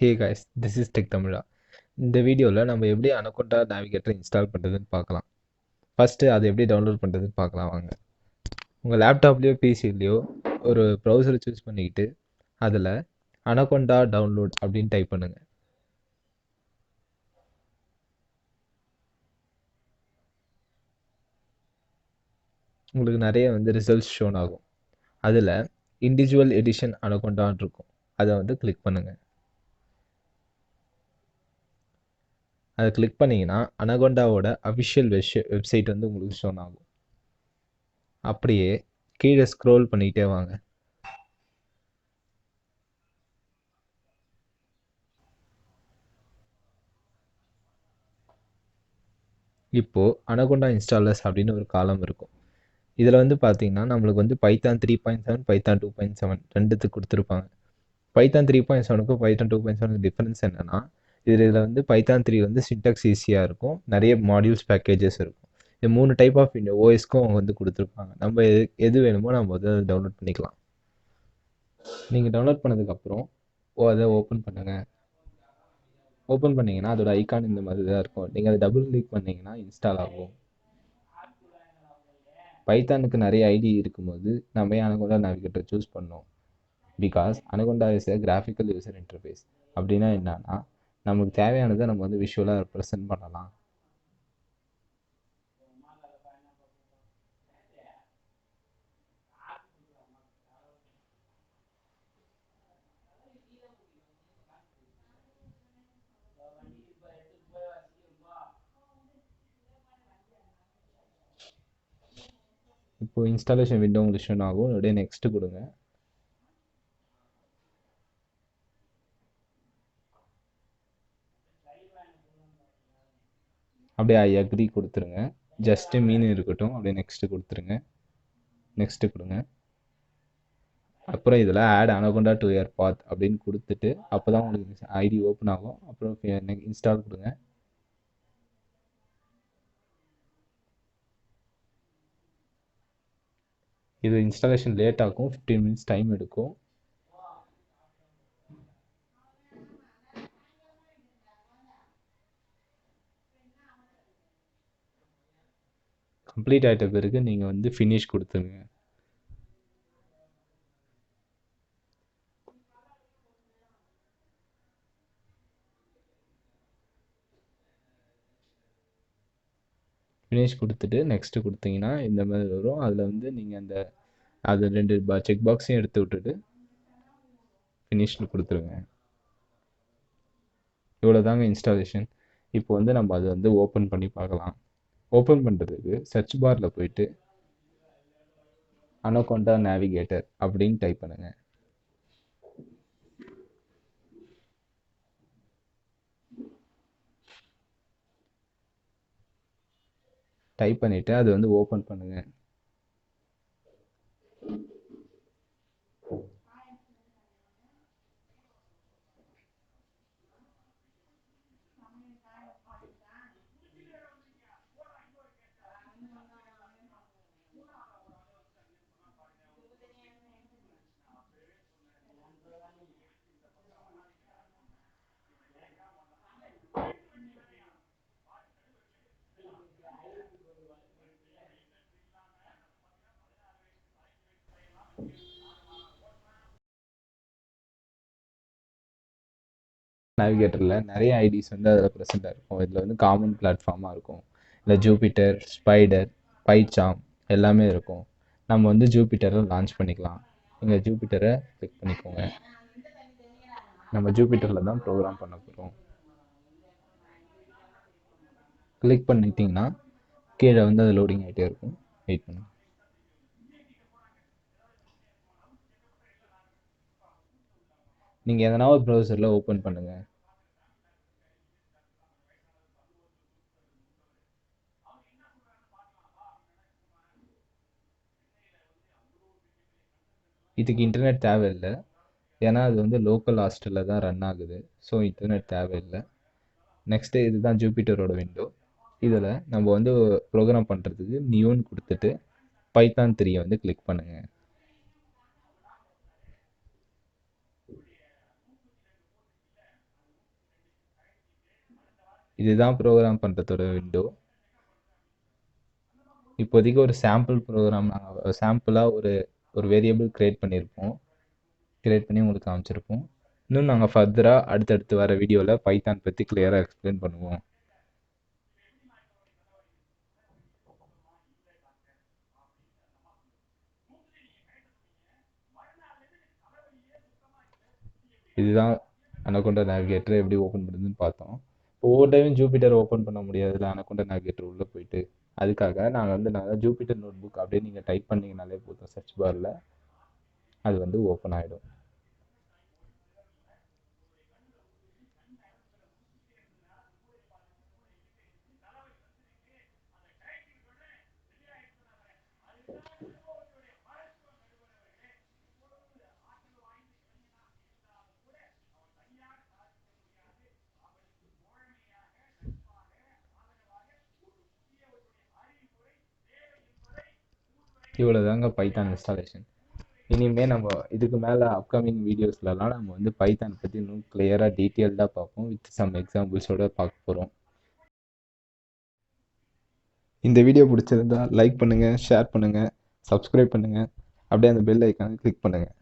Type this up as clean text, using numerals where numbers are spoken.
Hey guys, this is Tech.Tamizha. இந்த வீடியோவில் நம்ம எப்படி அனகொண்டா நேவிகேட்டர் இன்ஸ்டால் பண்ணுறதுன்னு பார்க்கலாம். ஃபஸ்ட்டு அதை எப்படி டவுன்லோட் பண்ணுறதுன்னு பார்க்கலாம் வாங்க. உங்கள் லேப்டாப்லேயோ பிசிலேயோ ஒரு ப்ரௌசரை சூஸ் பண்ணிக்கிட்டு அதில் அனகொண்டா டவுன்லோட் அப்படின்னு டைப் பண்ணுங்கள். உங்களுக்கு நிறைய ரிசல்ட்ஸ் ஷோன் ஆகும். அதில் இண்டிவிஜுவல் எடிஷன் அனகொண்டான்னு இருக்கும். அதை கிளிக் பண்ணுங்கள். அதை கிளிக் பண்ணிங்கன்னா அனகொண்டாவோட அஃபிஷியல் வெப்சைட் உங்களுக்கு ஷோன் ஆகும். அப்படியே கீழே ஸ்க்ரோல் பண்ணிக்கிட்டே வாங்க. இப்போது அனகொண்டா இன்ஸ்டாலர்ஸ் அப்படின்னு ஒரு காலம் இருக்கும். இதில் பார்த்தீங்கன்னா நம்மளுக்கு பைத்தான் 3.7 பைத்தான் 2.7 ரெண்டுத்துக்கு கொடுத்துருப்பாங்க. பைத்தான் 3.7க்கும் பைத்தான் 2.7 டிஃப்ரென்ஸ் என்னென்னா இதில் பைத்தான் 3 சின்டாக்ஸ் ஈஸியாக இருக்கும், நிறைய மாடியூல்ஸ் பேக்கேஜஸ் இருக்கும். இது 3 டைப் ஆஃப் ஓஎஸ்க்கும் அவங்க கொடுத்துருப்பாங்க. நம்ம எது வேணுமோ நம்ம டவுன்லோட் பண்ணிக்கலாம். நீங்கள் டவுன்லோட் பண்ணதுக்கப்புறம் அதை ஓப்பன் பண்ணுங்கள். ஓப்பன் பண்ணிங்கன்னா அதோட ஐக்கான் இந்த மாதிரி தான் இருக்கும். நீங்கள் அதை டபுள் கிளிக் பண்ணிங்கன்னா இன்ஸ்டால் ஆகும். பைத்தானுக்கு நிறைய ஐடி இருக்கும்போது நம்ம ஏன் அனகொண்டா நேவிகேட்டர் சூஸ் பண்ணோம்? Because anaconda is a graphical user interface. அப்படின்னா என்னன்னா நமக்கு தேவையானதை நம்ம விஷுவலாக ரெப்ரசன்ட் பண்ணலாம். இப்போ இன்ஸ்டாலேஷன் விண்டோ உங்களுக்கு ஷோ ஆகும். அப்படியே நெக்ஸ்ட் கொடுங்க. அப்படியே ஐ அக்ரி கொடுத்துருங்க. ஜஸ்ட் மீன் இருக்கட்டும். அப்படியே நெக்ஸ்ட் கொடுத்துருங்க. நெக்ஸ்ட் கொடுங்க. அப்புறம் இதில் ஆட் அனகொண்டா டு யர் பாத் அப்படின்னு கொடுத்துட்டு அப்போ தான் உங்களுக்கு ஐடி ஓப்பன் ஆகும். அப்புறம் இன்ஸ்டால் கொடுங்க. இது இன்ஸ்டாலேஷன் லேட் ஆகும், 15 மினிட்ஸ் டைம் எடுக்கும். கம்ப்ளீட் ஆகிட்ட பிறகு நீங்கள் ஃபினிஷ் கொடுத்துருங்க. ஃபினிஷ் கொடுத்துட்டு நெக்ஸ்ட்டு கொடுத்தீங்கன்னா இந்த மாதிரி வரும். அதில் நீங்கள் அது 2 செக் பாக்ஸையும் எடுத்து விட்டுட்டு ஃபினிஷ்னு கொடுத்துருங்க. இவ்வளோ தாங்க இன்ஸ்டாலேஷன். இப்போ நம்ம அதை ஓப்பன் பண்ணி பார்க்கலாம். ஓப்பன் பண்ணுறதுக்கு சர்ச் பாரில் போயிட்டு அனகொண்டா நேவிகேட்டர் அப்படின்னு டைப் பண்ணுங்கள். டைப் பண்ணிவிட்டு அது ஓப்பன் பண்ணுங்கள். நேவிகேட்டரில் நிறைய ஐடிஸ் அதில் ப்ரெசென்ட்டாக இருக்கும். இதில் காமன் பிளாட்ஃபார்மாக இருக்கும். இல்லை ஜூபிட்டர், ஸ்பைடர், பைச்சாம் எல்லாமே இருக்கும். நம்ம ஜூபிட்டரை லான்ச் பண்ணிக்கலாம். நீங்கள் ஜூபிட்டரை கிளிக் பண்ணிக்கோங்க. நம்ம ஜூபிட்டரில் தான் ப்ரோக்ராம் பண்ண போகிறோம். கிளிக் பண்ணிட்டீங்கன்னா கீழே அது லோடிங் ஆகிட்டே இருக்கும். வெயிட் பண்ணுங்க. நீங்கள் எதனா ஒரு ப்ரௌசரில் ஓப்பன் பண்ணுங்கள். இதுக்கு இன்டர்நெட் தேவையில்லை, ஏன்னா அது லோக்கல் ஹாஸ்டலில் தான் ரன் ஆகுது. ஸோ இன்டர்நெட் தேவையில்லை. நெக்ஸ்ட்டு இதுதான் ஜூபிட்டரோட விண்டோ. இதில் நம்ம ப்ரோக்ராம் பண்ணுறதுக்கு நியூன்னு கொடுத்துட்டு பைத்தான் 3 கிளிக் பண்ணுங்கள். இதுதான் ப்ரோக்ராம் பண்ணுறதோட விண்டோ. இப்போதைக்கு ஒரு சாம்பிள் ப்ரோக்ராம் நாங்கள் சாம்பிளாக ஒரு வேரியபிள் க்ரியேட் பண்ணியிருப்போம். க்ரியேட் பண்ணி உங்களுக்கு காமிச்சிருப்போம். இன்னும் நாங்கள் ஃபர்தராக அடுத்தடுத்து வர வீடியோவில் பைத்தான் பற்றி கிளியராக எக்ஸ்பிளைன் பண்ணுவோம். இதுதான் அனகோண்டா நேவிகேட்டர் எப்படி ஓப்பன் பண்ணுறதுன்னு பார்த்தோம். இப்போ ஒவ்வொரு டைமும் ஜூபிட்டர் ஓப்பன் பண்ண முடியாதுல்ல அனகோண்டா நேவிகேட்டர் உள்ளே போயிட்டு. அதுக்காக நாங்கள் ஜூபிட்டர் நோட் புக் அப்படியே நீங்கள் டைப் பண்ணிங்கனாலே போதும் சர்ச் பாரில், அது வந்து ஓப்பன் ஆகிடும். இவ்வளோ தாங்க பைத்தான் இன்ஸ்டாலேஷன். இனிமேல் நம்ம இதுக்கு மேலே அப்கமிங் வீடியோஸ்லலாம் நம்ம வந்து பைத்தான் பற்றி இன்னும் கிளியராக டீட்டெயில்டாக பார்ப்போம். வித் சம் எக்ஸாம்பிள்ஸோடு பார்க்க போகிறோம். இந்த வீடியோ பிடிச்சிருந்தா லைக் பண்ணுங்கள், ஷேர் பண்ணுங்கள், சப்ஸ்கிரைப் பண்ணுங்கள், அப்படியே அந்த பெல் ஐக்கானை கிளிக் பண்ணுங்கள்.